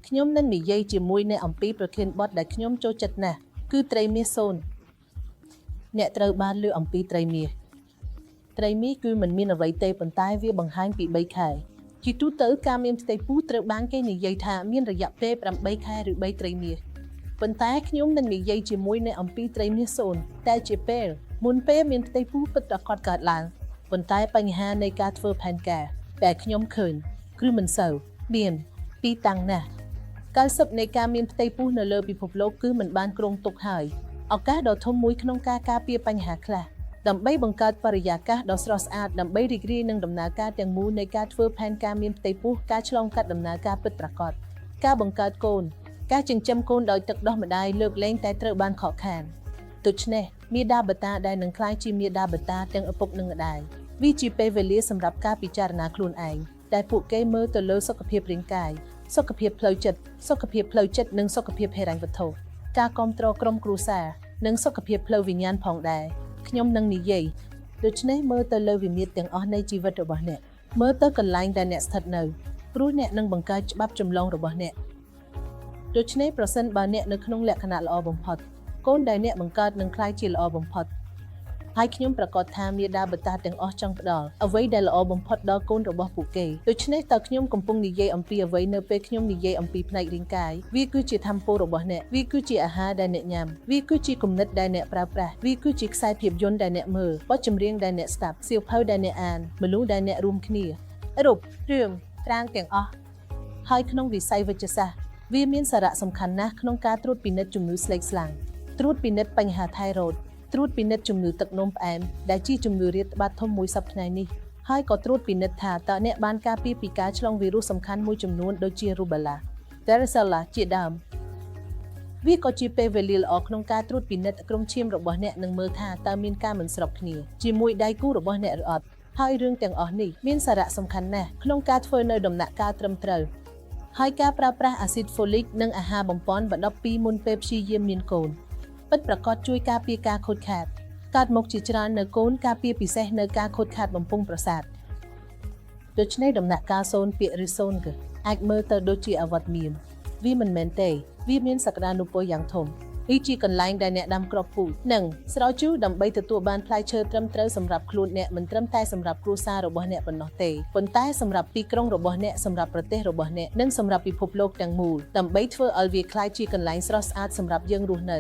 ខ្ញុំនឹងនិយាយជាមួយអ្នកអំពីប្រធានបទដែលខ្ញុំចូលចិត្តណាស់គឺត្រីមាសសូនអ្នកត្រូវបានលើកអំពីត្រីមាសគឺមិនមានអ្វីទេប៉ុន្តែវាបង្ហាញពី3ខែជាទូទៅការមានផ្ទៃពោះត្រូវបានគេនិយាយថាមានរយៈពេល8ខែឬ3ត្រីមាសប៉ុន្តែខ្ញុំនឹងនិយាយជាមួយអ្នកអំពីត្រីមាសសូនតែជាពេលមុនពេលមានផ្ទៃពោះពិតប្រាកដកើតឡើងប៉ុន្តែបញ្ហានៃការធ្វើផែនការដែលខ្ញុំឃើញគឺមិនសូវមានទីតាំងណាស់90នៃការមានផ្ទៃពោះនៅលើពិភពលោកគឺមិនបានគ្រោងទុកហើយឱកាសដ៏ធំមួយក្នុងការការពារបញ្ហាខ្លះដើម្បីបង្កើតបរិយាកាសដ៏ស្រស់ស្អាតដើម្បីរីករាយនឹងដំណើរការទាំងមូលនៃការធ្វើផែនការមានផ្ទៃពោះការឆ្លងកាត់ដំណើរការពិតប្រាកដការបង្កើតកូនការចិញ្ចឹមកូនដោយទឹកដោះម្ដាយលើកលែងតែត្រូវបានខកខានដូច្នេះមាតាបតាដែលនឹងក្លាយជាមាតាបតាទាំងឪពុកនិងម្ដាយវាជាពេលវេលាសម្រាប់ការពិចារណាខ្លួនឯងដែលពួកគេមើលទៅលើសុខភាពរាងកាយសុខភាពផ្លូវចិត្តនិងសុខភាពហិរញ្ញវត្ថុការគាំទ្រក្រុមគ្រួសារនិងសុខភាពផ្លូវវិញ្ញាណផងដែរខ្ញុំនឹងនិយាយដូច្នេះមើលទៅលើវិមាត្រទាំងអស់នៃជីវិតរបស់អ្នកមើលទៅកន្លែងដែលអ្នកស្ថិតនៅព្រោះអ្នកនឹងបង្កើតច្បាប់ចម្លងរបស់អ្នកដូច្នេះប្រសិនបើអ្នកនៅក្នុងលក្ខណៈល្អបំផុតកូនដែលអ្នកបង្កើតនឹងក្លាយជាល្អបំផុតហើយខ្ញុំប្រកាសថាមាតាបតាទាំងអស់ចង់ផ្ដល់អ្វីដែលល្អបំផុតដល់កូនរបស់ពួកគេដូច្នេះតើខ្ញុំកំពុងនិយាយអំពីអ្វីនៅពេលខ្ញុំនិយាយអំពីផ្នែករាងកាយវាគឺជាថាមពលរបស់អ្នកវាគឺជាអាហារដែលអ្នកញ៉ាំវាគឺជាគំនិតដែលអ្នកប្រើប្រាស់វាគឺជាខ្សែភាពយន្តដែលអ្នកមើលបទចម្រៀងដែលអ្នកស្ដាប់សៀវភៅដែលអ្នកអានមនុស្សដែលអ្នករួមគ្នារូបរឿងត្រាងទាំងអស់ហើយក្នុងវិស័យវិទ្យាសាស្ត្រវាមានសារៈសំខាន់ណាស់ក្នុងការត្រួតពិនិត្យជំងឺស្លេកស្លាំងត្រួតពិនិត្យបញ្ហាថៃរ៉ូតត្រួតពិនិត្យជំងឺទឹកនោមផ្អែមដែលជាជំងឺរាតត្បាតធំមួយសប្តាហ៍ថ្ងៃនេះហើយក៏ត្រួតពិនិត្យថាតើអ្នកបានការពារពីការឆ្លងវីរុសសំខាន់មួយចំនួនដូចជា Rubella, Varicella ជាដើមវាក៏ជាពេលវេលាល្អក្នុងការត្រួតពិនិត្យក្រុមឈាមរបស់អ្នកនិងមើលថាតើមានការមិនស្របគ្នាជាមួយដៃគូរបស់អ្នកឬអត់ហើយរឿងទាំងអស់នេះមានសារៈសំខាន់ណាស់ក្នុងការធ្វើនៅដំណាក់កាលត្រឹមត្រូវហើយការប្រើប្រាស់អាស៊ីតហ្វូលិកនិងអាហារបំប៉នបន្ទាប់ពីមុនពេលព្យាយាមមានកូនពិតប្រាកដជួយការពារការខូចខាតកើតមកជាច្រើននៅកូនការពារពិសេសនៅការខូចខាតបំពង់ប្រសាទដូច្នេះដំណាក់កាលសូនពាក្យឬសូនគឺអាចមើលទៅដូចជាអវត្តមានវាមិនមែនទេវាមានសក្តានុពលយ៉ាងធំនេះជាកន្លែងដែលអ្នកដាំគ្រាប់ពូជនិងស្រោចជូរដើម្បីទទួលបានផ្លែឈើត្រឹមត្រូវសម្រាប់ខ្លួនអ្នកមិនត្រឹមតែសម្រាប់គ្រួសាររបស់អ្នកប៉ុណ្ណោះទេប៉ុន្តែសម្រាប់ទីក្រុងរបស់អ្នកសម្រាប់ប្រទេសរបស់អ្នកនិងសម្រាប់ពិភពលោកទាំងមូលដើម្បីធ្វើឲ្យវាក្លាយជាកន្លែងស្រស់ស្អាតសម្រាប់យើងរស់នៅ